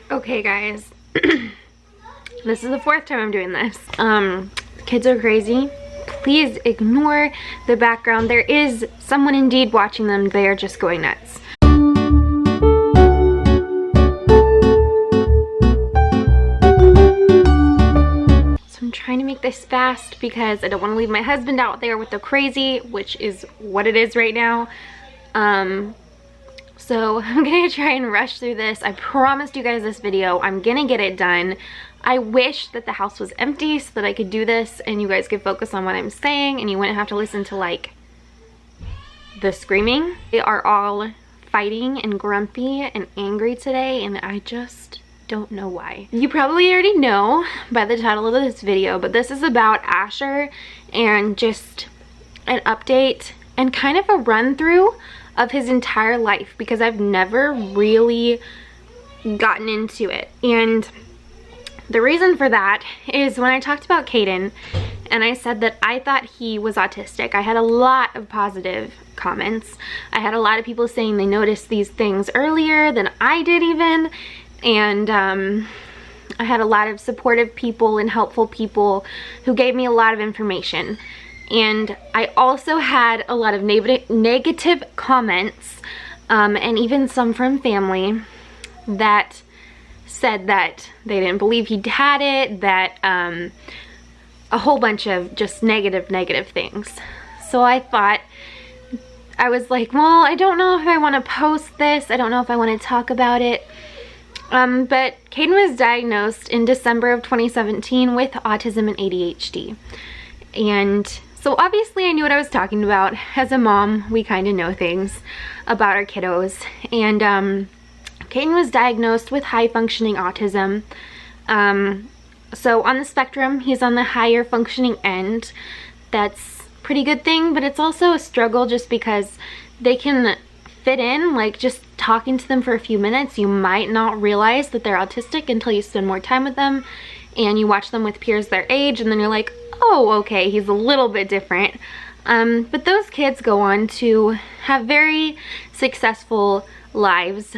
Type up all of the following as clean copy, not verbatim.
Okay guys, this is the 4th time I'm doing this. Kids are crazy. Please ignore the background. There is someone indeed watching them. They are just going nuts. So I'm trying to make this fast because I don't want to leave my husband out there with the crazy, which is what it is right now. So I'm gonna try and rush through this. I promised you guys this video. I'm gonna get it done. I wish that the house was empty so that I could do this and you guys could focus on what I'm saying and you wouldn't have to listen to like the screaming. They are all fighting and grumpy and angry today and I just don't know why. You probably already know by the title of this video, but this is about Asher and just an update and kind of a run through of his entire life because I've never really gotten into it. And the reason for that is when I talked about Caden and I said that I thought he was autistic, I had a lot of positive comments. I had a lot of people saying they noticed these things earlier than I did even. And I had a lot of supportive people and helpful people who gave me a lot of information. And I also had a lot of negative comments and even some from family that said that they didn't believe he had it, that a whole bunch of just negative things. So I thought, I was like, well, I don't know if I want to post this. I don't know if I want to talk about it. But Caden was diagnosed in December of 2017 with autism and ADHD. And so obviously I knew what I was talking about. As a mom, we kind of know things about our kiddos. And Caden was diagnosed with high functioning autism. So on the spectrum, he's on the higher functioning end. That's a pretty good thing, but it's also a struggle just because they can fit in, like just talking to them for a few minutes, you might not realize that they're autistic until you spend more time with them and you watch them with peers their age and then you're like, oh, okay, he's a little bit different. But those kids go on to have very successful lives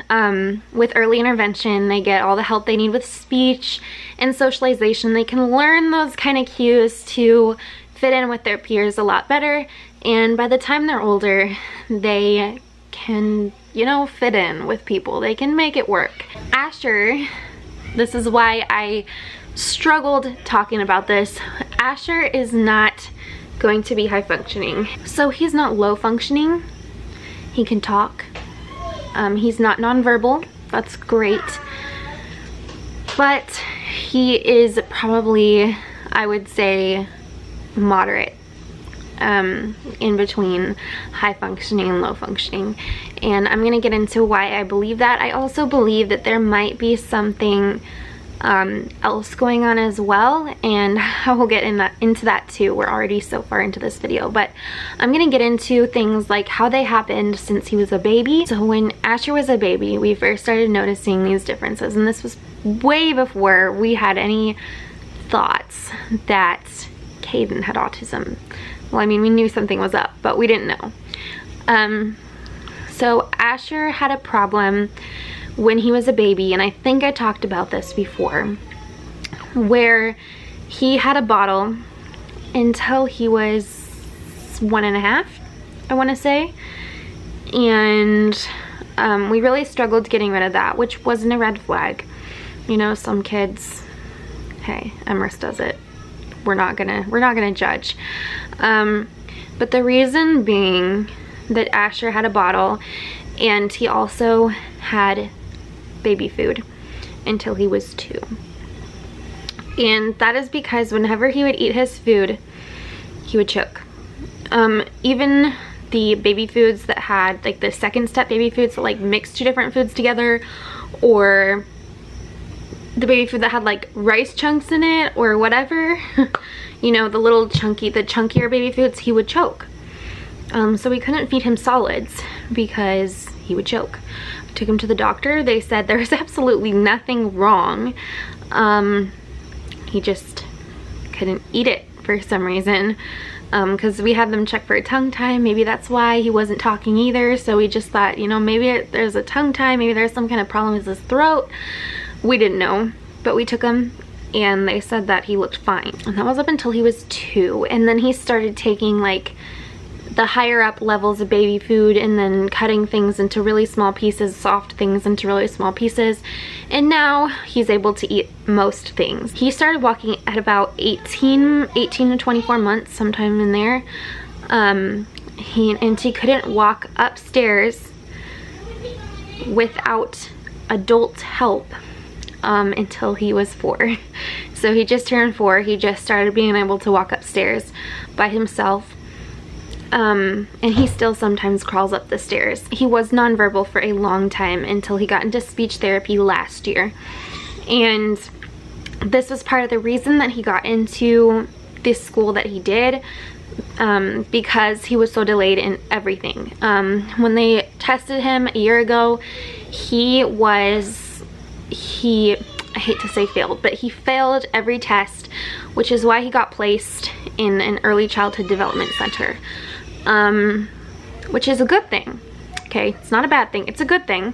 with early intervention. They get all the help they need with speech and socialization. They can learn those kind of cues to fit in with their peers a lot better, and by the time they're older they can, you know, fit in with people. They can make it work. Asher, this is why I struggled talking about this. Asher is not going to be high functioning. So he's not low functioning. He can talk. He's not nonverbal. That's great. But he is probably, I would say, moderate. In between high functioning and low functioning, and I'm gonna get into why I believe that. I also believe that there might be something else going on as well, and I will get into that too. We're already so far into this video, but I'm gonna get into things like how they happened since he was a baby. So when Asher was a baby, we first started noticing these differences, and this was way before we had any thoughts that Caden had autism. Well, I mean, we knew something was up, but we didn't know. So Asher had a problem when he was a baby, and I think I talked about this before, where he had a bottle until he was 1.5, I want to say. And we really struggled getting rid of that, which wasn't a red flag. You know, some kids, hey, Emrys does it. We're not gonna judge. But the reason being that Asher had a bottle and he also had baby food until he was 2. And that is because whenever he would eat his food, he would choke. Even the baby foods that had like the second step baby foods that like mixed 2 different foods together, or the baby food that had like rice chunks in it or whatever, you know, the chunkier baby foods, he would choke. So we couldn't feed him solids because he would choke. We took him to the doctor. They said there was absolutely nothing wrong. He just couldn't eat it for some reason. Because we had them check for a tongue tie. Maybe that's why he wasn't talking either. So we just thought, you know, maybe there's a tongue tie. Maybe there's some kind of problem with his throat. We didn't know, but we took him and they said that he looked fine. And that was up until he was 2. And then he started taking like the higher up levels of baby food and then cutting things into really small pieces, soft things into really small pieces. And now he's able to eat most things. He started walking at about 18 to 24 months, sometime in there. He couldn't walk upstairs without adult help until he was 4. So he just turned 4. He just started being able to walk upstairs by himself. And he still sometimes crawls up the stairs. He was nonverbal for a long time until he got into speech therapy last year. And this was part of the reason that he got into this school that he did, because he was so delayed in everything. When they tested him a year ago, I hate to say failed, but he failed every test, which is why he got placed in an early childhood development center, which is a good thing. Okay, it's not a bad thing, it's a good thing,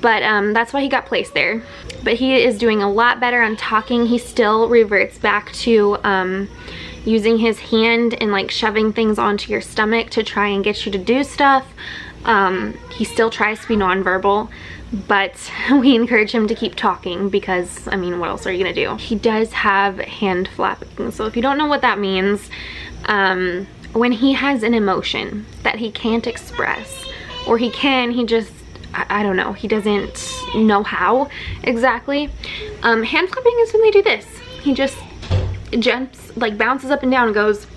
but that's why he got placed there. But he is doing a lot better on talking. He still reverts back to using his hand and like shoving things onto your stomach to try and get you to do stuff. He still tries to be nonverbal, but we encourage him to keep talking because, I mean, what else are you gonna do? He does have hand flapping. So if you don't know what that means, when he has an emotion that he can't express, or he just, I don't know, he doesn't know how exactly. Hand flapping is when they do this. He just jumps, like bounces up and down and goes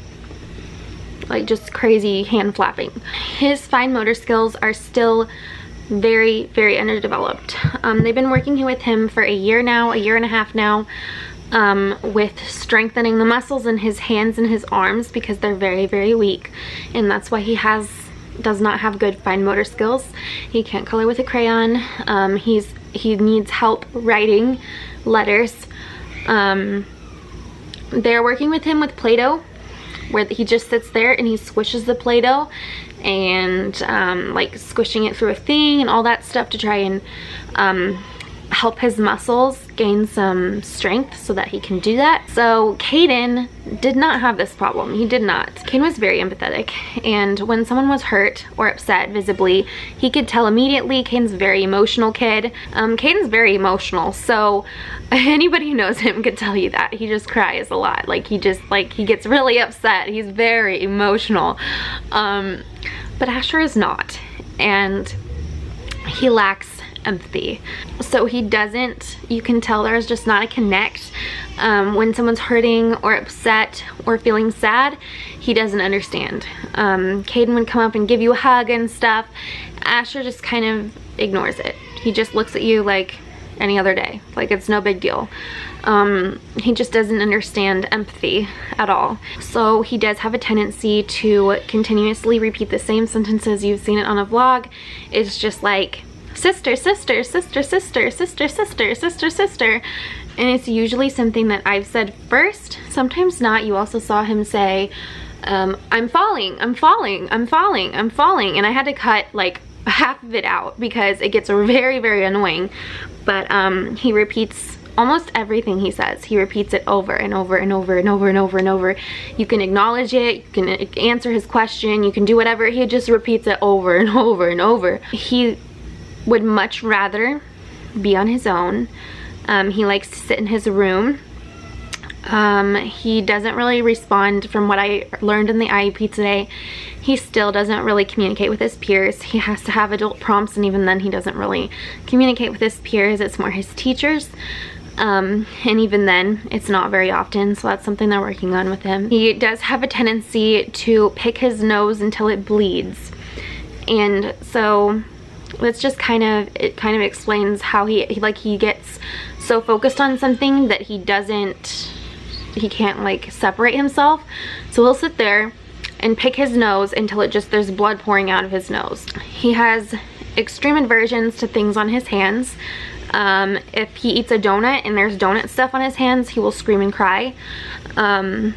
like just crazy hand flapping. His fine motor skills are still very, very underdeveloped. They've been working with him for a year now, a year and a half now, with strengthening the muscles in his hands and his arms because they're very, very weak. And that's why he does not have good fine motor skills. He can't color with a crayon. He needs help writing letters. They're working with him with Play-Doh, where he just sits there and he squishes the Play-Doh and like squishing it through a thing and all that stuff to try and help his muscles gain some strength so that he can do that. So Caden did not have this problem. He did not. Caden was very empathetic, and when someone was hurt or upset visibly, he could tell immediately. Caden's a very emotional kid. Caden's very emotional, so anybody who knows him could tell you that. He just cries a lot. Like he gets really upset. He's very emotional. But Asher is not, and he lacks empathy. So he doesn't, you can tell there's just not a connect. When someone's hurting or upset or feeling sad, he doesn't understand. Caden would come up and give you a hug and stuff. Asher just kind of ignores it. He just looks at you like any other day, like it's no big deal. He just doesn't understand empathy at all. So he does have a tendency to continuously repeat the same sentences. You've seen it on a vlog. It's just like sister, sister, sister, sister, sister, sister, sister, sister. And it's usually something that I've said first, sometimes not. You also saw him say, I'm falling, I'm falling, I'm falling, I'm falling. And I had to cut like half of it out because it gets very, very annoying. But he repeats almost everything he says. He repeats it over and over and over and over and over and over. You can acknowledge it, you can answer his question, you can do whatever. He just repeats it over and over and over. He would much rather be on his own. He likes to sit in his room. He doesn't really respond. From what I learned in the IEP today, he still doesn't really communicate with his peers. He has to have adult prompts, and even then he doesn't really communicate with his peers. It's more his teachers. And even then, it's not very often, so that's something they're working on with him. He does have a tendency to pick his nose until it bleeds. And so that's just it kind of explains how he gets so focused on something that he can't like separate himself. So he'll sit there and pick his nose until there's blood pouring out of his nose. He has extreme aversions to things on his hands. If he eats a donut and there's donut stuff on his hands, he will scream and cry and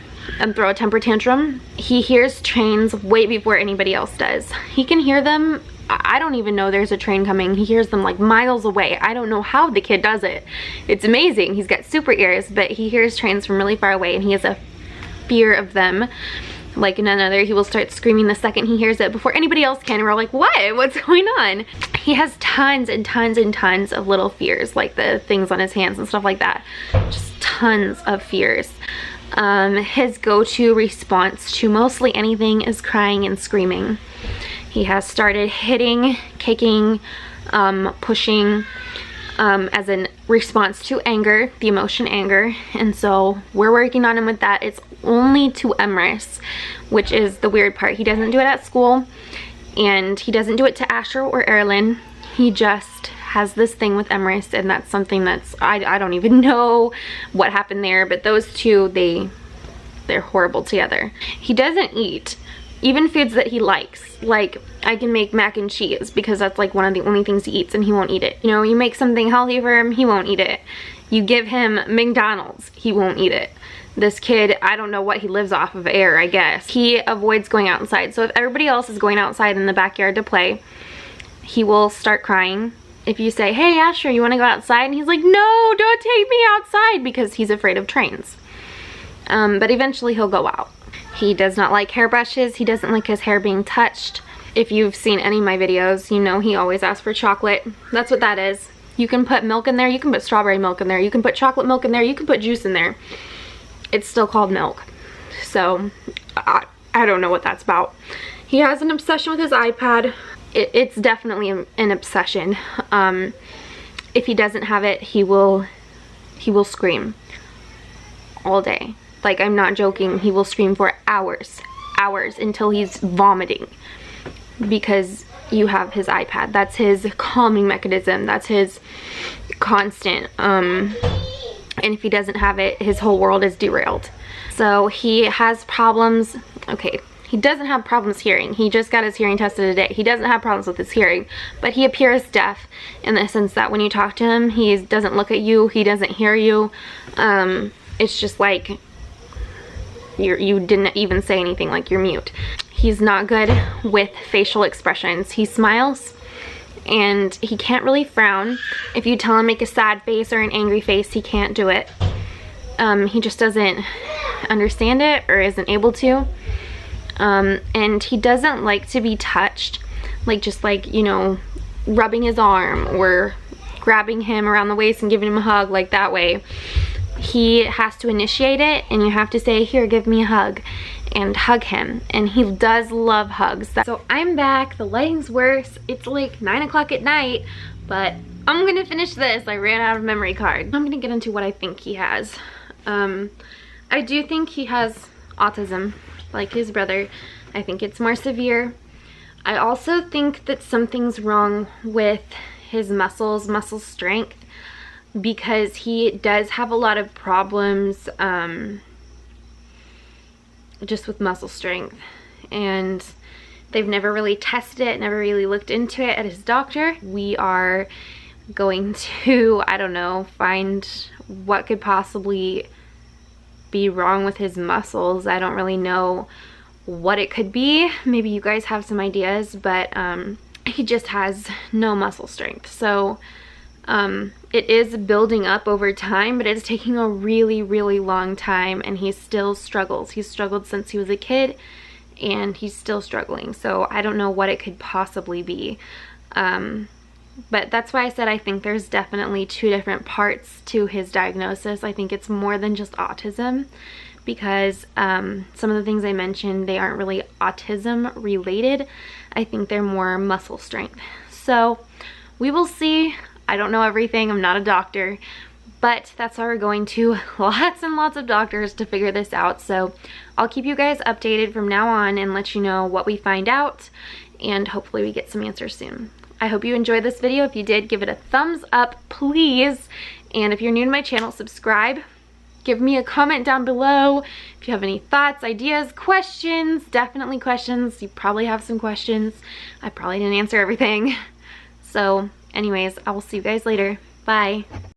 throw a temper tantrum. He hears trains way before anybody else does. He can hear them I don't even know there's a train coming. He hears them like miles away. I don't know how the kid does it. It's amazing. He's got super ears, but he hears trains from really far away, and he has a fear of them like none other. He will start screaming the second he hears it before anybody else can, and we're like, what? What's going on? He has tons and tons and tons of little fears, like the things on his hands and stuff like that. Just tons of fears. His go-to response to mostly anything is crying and screaming. He has started hitting, kicking, pushing as a response to anger, the emotion anger, and so we're working on him with that. It's only to Emrys, which is the weird part. He doesn't do it at school, and he doesn't do it to Asher or Erlen. He just has this thing with Emrys, and that's something that's, I don't even know what happened there, but those two, they're horrible together. He doesn't eat even foods that he likes. Like, I can make mac and cheese because that's like one of the only things he eats, and he won't eat it. You know, you make something healthy for him, he won't eat it. You give him McDonald's, he won't eat it. This kid, I don't know what he lives off of, air, I guess. He avoids going outside. So if everybody else is going outside in the backyard to play, he will start crying. If you say, hey Asher, you want to go outside? And he's like, no, don't take me outside, because he's afraid of trains. But eventually he'll go out. He does not like hairbrushes. He doesn't like his hair being touched. If you've seen any of my videos, you know he always asks for chocolate. That's what that is. You can put milk in there, you can put strawberry milk in there, you can put chocolate milk in there, you can put juice in there. It's still called milk. So, I don't know what that's about. He has an obsession with his iPad. It's definitely an obsession. If he doesn't have it, he will scream all day. Like, I'm not joking. He will scream for hours until he's vomiting because you have his iPad. That's his calming mechanism. That's his constant. And if he doesn't have it, his whole world is derailed. So he has problems. Okay, he doesn't have problems hearing. He just got his hearing tested today. He doesn't have problems with his hearing, but he appears deaf in the sense that when you talk to him, he doesn't look at you. He doesn't hear you. It's just like you didn't even say anything, like you're mute. He's not good with facial expressions. He smiles and he can't really frown. If you tell him make a sad face or an angry face, he can't do it. He just doesn't understand it or isn't able to. And he doesn't like to be touched, like just like, you know, rubbing his arm or grabbing him around the waist and giving him a hug, like that way. He has to initiate it, and you have to say, here, give me a hug, and hug him. And he does love hugs. So I'm back. The lighting's worse. It's like 9 o'clock at night, but I'm gonna finish this. I ran out of memory card. I'm gonna get into what I think he has. I do think he has autism, like his brother. I think it's more severe. I also think that something's wrong with his muscle strength, because he does have a lot of problems just with muscle strength, and they've never really tested it, never really looked into it at his doctor. We are going to, I don't know, find what could possibly be wrong with his muscles. I don't really know what it could be. Maybe you guys have some ideas, but he just has no muscle strength. So it is building up over time, but it's taking a really, really long time, and he still struggles. He's struggled since he was a kid, and he's still struggling. So I don't know what it could possibly be. But that's why I said I think there's definitely two different parts to his diagnosis. I think it's more than just autism, because some of the things I mentioned, they aren't really autism related. I think they're more muscle strength. So we will see. I don't know everything. I'm not a doctor, but that's why we're going to lots and lots of doctors to figure this out. So I'll keep you guys updated from now on and let you know what we find out, and hopefully we get some answers soon. I hope you enjoyed this video. If you did, give it a thumbs up, please. And if you're new to my channel, subscribe. Give me a comment down below if you have any thoughts, ideas, questions. Definitely questions. You probably have some questions. I probably didn't answer everything. So anyways, I will see you guys later. Bye.